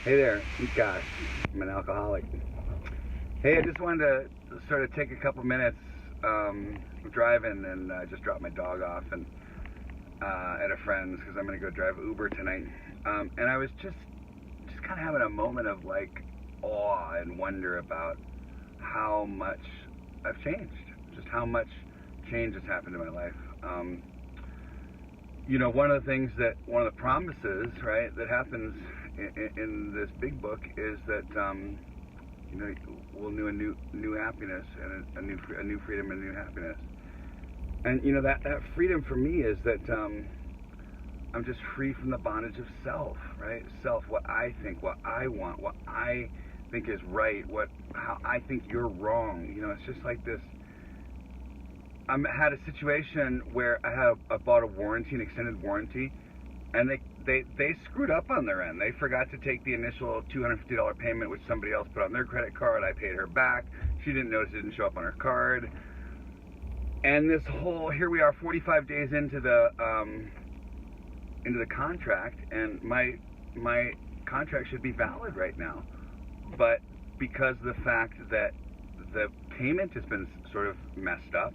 Hey there, Nikas. I'm an alcoholic. Hey, I just wanted to sort of take a couple minutes driving, and just drop my dog off and at a friend's because I'm going to go drive Uber tonight. And I was just kind of having a moment of like awe and wonder about how much I've changed, just how much change has happened in my life. You know, one of the promises, right, that happens in this big book is that you know, we'll know a new happiness and a new freedom and a new happiness. And you know, that freedom for me is that I'm just free from the bondage of self, right? Self, what I think, what I want, what I think is right, how I think you're wrong. You know, it's just like this. I had a situation where I bought a warranty, an extended warranty, and they screwed up on their end. They forgot to take the initial $250 payment, which somebody else put on their credit card. I paid her back. She didn't notice it didn't show up on her card. And this whole, here we are 45 days into the contract, and my contract should be valid right now. But because of the fact that the payment has been sort of messed up,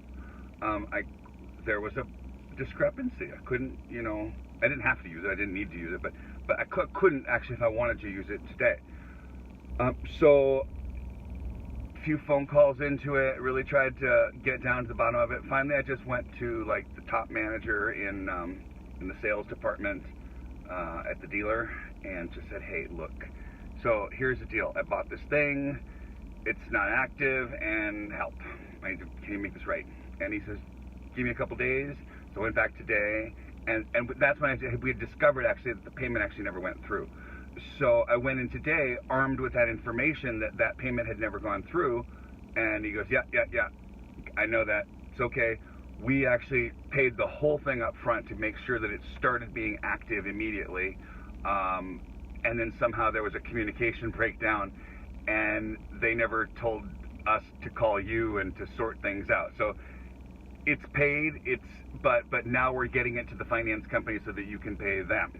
there was a discrepancy. I couldn't, you know, I didn't have to use it. I didn't need to use it, but I couldn't actually if I wanted to use it today. So a few phone calls into it, really tried to get down to the bottom of it. Finally, I just went to like the top manager in the sales department at the dealer and just said, hey, look, so here's the deal. I bought this thing. It's not active, and help. Can you make this right? And he says, give me a couple days. So I went back today, and that's when we had discovered actually that the payment actually never went through. So I went in today armed with that information that payment had never gone through, and he goes, yeah, I know that. It's okay. We actually paid the whole thing up front to make sure that it started being active immediately, and then somehow there was a communication breakdown, and they never told us to call you and to sort things out. So it's paid, but now we're getting it to the finance company so that you can pay them,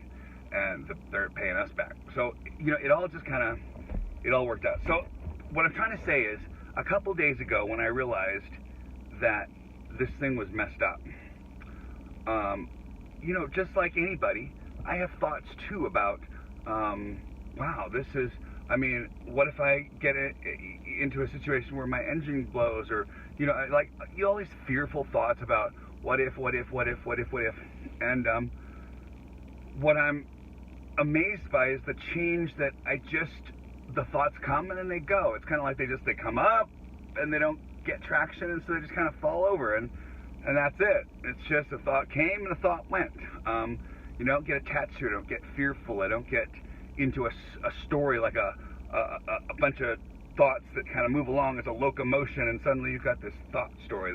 and they're paying us back. So, you know, it all worked out. So what I'm trying to say is, a couple days ago when I realized that this thing was messed up, you know, just like anybody, I have thoughts too about, wow, this is, I mean, what if I get into a situation where my engine blows, or, you know, like, you know, all these fearful thoughts about what if, and what I'm amazed by is the change that the thoughts come and then they go. It's kind of like they come up and they don't get traction, and so they just kind of fall over, and that's it. It's just a thought came and a thought went. You don't get attached to it. I don't get fearful. I don't get into a story like a bunch of thoughts that kind of move along as a locomotion, and suddenly you've got this thought story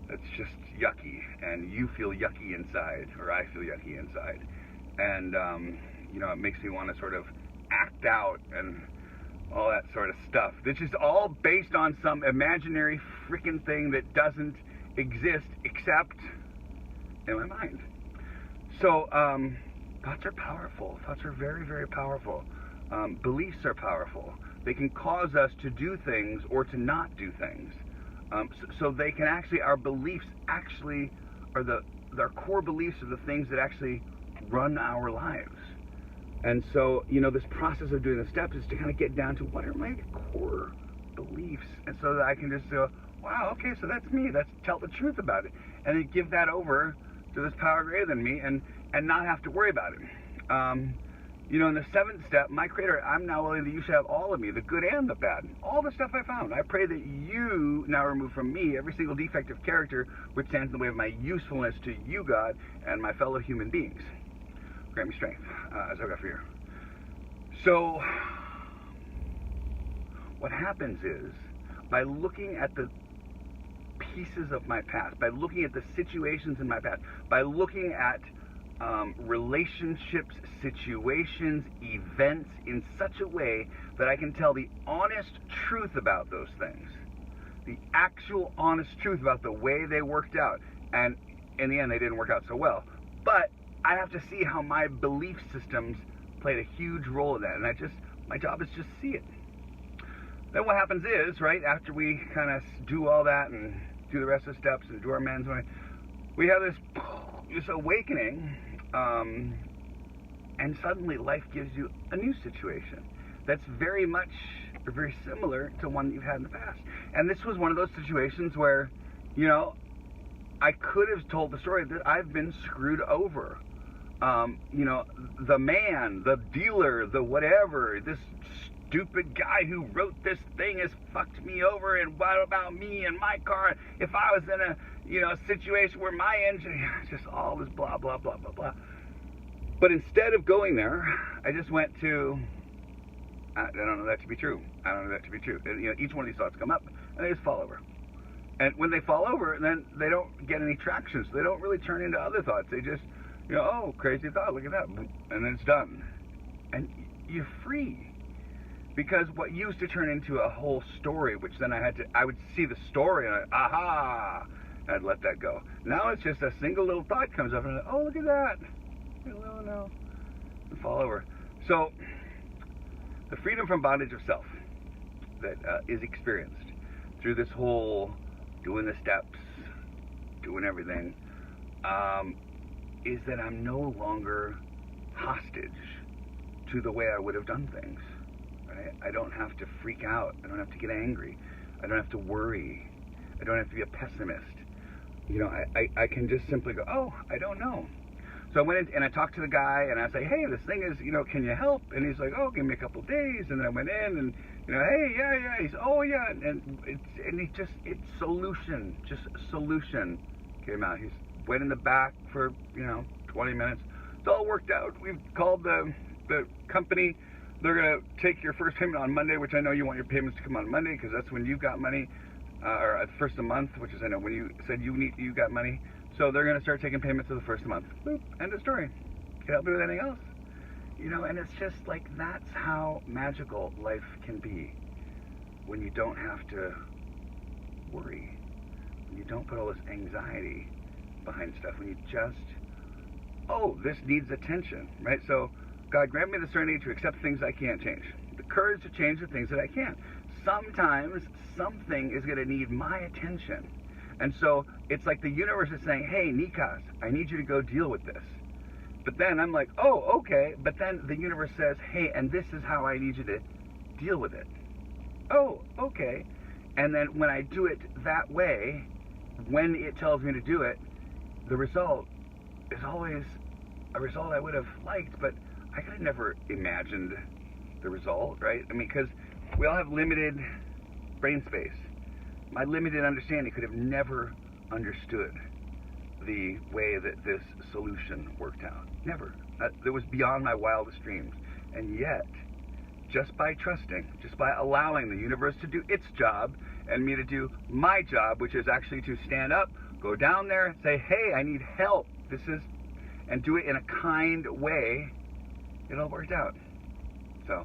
that's just yucky, and you feel yucky inside, or I feel yucky inside, and you know, it makes me want to sort of act out and all that sort of stuff. This is all based on some imaginary freaking thing that doesn't exist except in my mind. So thoughts are powerful. Thoughts are very, very powerful. Beliefs are powerful. They can cause us to do things or to not do things. So they can actually, our beliefs actually are our core beliefs are the things that actually run our lives. And so, you know, this process of doing the steps is to kind of get down to what are my core beliefs, and so that I can just go, wow, okay, so that's me. Let's tell the truth about it, and then give that over to this power greater than me, and not have to worry about it. You know, in the 7th step, my Creator, I'm now willing that you should have all of me, the good and the bad, all the stuff I found. I pray that you now remove from me every single defective character which stands in the way of my usefulness to you, God, and my fellow human beings. Grant me strength as I go for you. So what happens is, by looking at the pieces of my past, by looking at the situations in my past, by looking at relationships, situations, events in such a way that I can tell the honest truth about those things, the actual honest truth about the way they worked out, and in the end they didn't work out so well, but I have to see how my belief systems played a huge role in that, and my job is just see it. Then what happens is, right, after we kind of do all that and do the rest of the steps and do our men's way, we have this awakening, and suddenly life gives you a new situation that's very similar to one that you've had in the past. And this was one of those situations where, you know, I could have told the story that I've been screwed over. You know, the man, the dealer, the whatever, this stupid guy who wrote this thing has fucked me over, and what about me and my car? If I was in a, you know, situation where my engine, just all this blah, blah, blah, blah, blah. But instead of going there, I just went to, I don't know that to be true. I don't know that to be true. And, you know, each one of these thoughts come up, and they just fall over. And when they fall over, then they don't get any traction, so they don't really turn into other thoughts. They just, you know, oh, crazy thought, look at that, and then it's done. And you're free. Because what used to turn into a whole story, which then I would see the story, and aha, I'd let that go. Now it's just a single little thought comes up, and I'm like, oh, look at that. Hello, no. And fall over. So, the freedom from bondage of self that is experienced through this whole doing the steps, doing everything, is that I'm no longer hostage to the way I would have done things. Right? I don't have to freak out. I don't have to get angry. I don't have to worry. I don't have to be a pessimist. You know, I can just simply go, oh, I don't know. So I went in and I talked to the guy, and I say, hey, this thing is, you know, can you help? And he's like, oh, give me a couple of days. And then I went in and, you know, hey, yeah. He's, oh, yeah. And it's solution came out. He's went in the back for, you know, 20 minutes. It's all worked out. We've called the company. They're going to take your first payment on Monday, which I know you want your payments to come on Monday because that's when you've got money, or at the first of the month, which is, I know, when you said you got money. So they're going to start taking payments of the first of the month. Boop, end of story. Can I help you with anything else? You know, and it's just like, that's how magical life can be when you don't have to worry, when you don't put all this anxiety behind stuff, when you just, oh, this needs attention, right? So, God, grant me the serenity to accept things I can't change, the courage to change the things that I can. Sometimes something is going to need my attention. And so it's like the universe is saying, hey, Nikas, I need you to go deal with this. But then I'm like, oh, okay. But then the universe says, hey, and this is how I need you to deal with it. Oh, okay. And then when I do it that way, when it tells me to do it, the result is always a result I would have liked, but I could have never imagined the result, right? I mean, because we all have limited brain space. My limited understanding could have never understood the way that this solution worked out. Never. It was beyond my wildest dreams. And yet, just by trusting, just by allowing the universe to do its job and me to do my job, which is actually to stand up, go down there, say, hey, I need help. And do it in a kind way, it all worked out. So,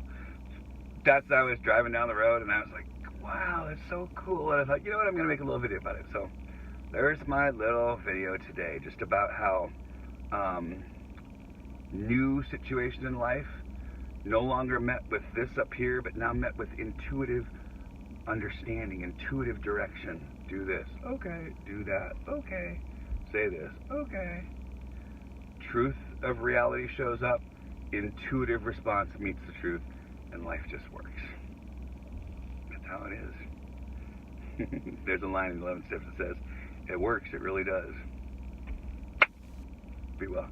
I was driving down the road and I was like, wow, that's so cool. And I thought, you know what, I'm going to make a little video about it. So there's my little video today, just about how new situations in life no longer met with this up here, but now met with intuitive understanding, intuitive direction. Do this. Okay. Do that. Okay. Say this. Okay. Truth of reality shows up. Intuitive response meets the truth, and life just works. How it is. There's a line in 11 Steps that says, it works, it really does. Be well.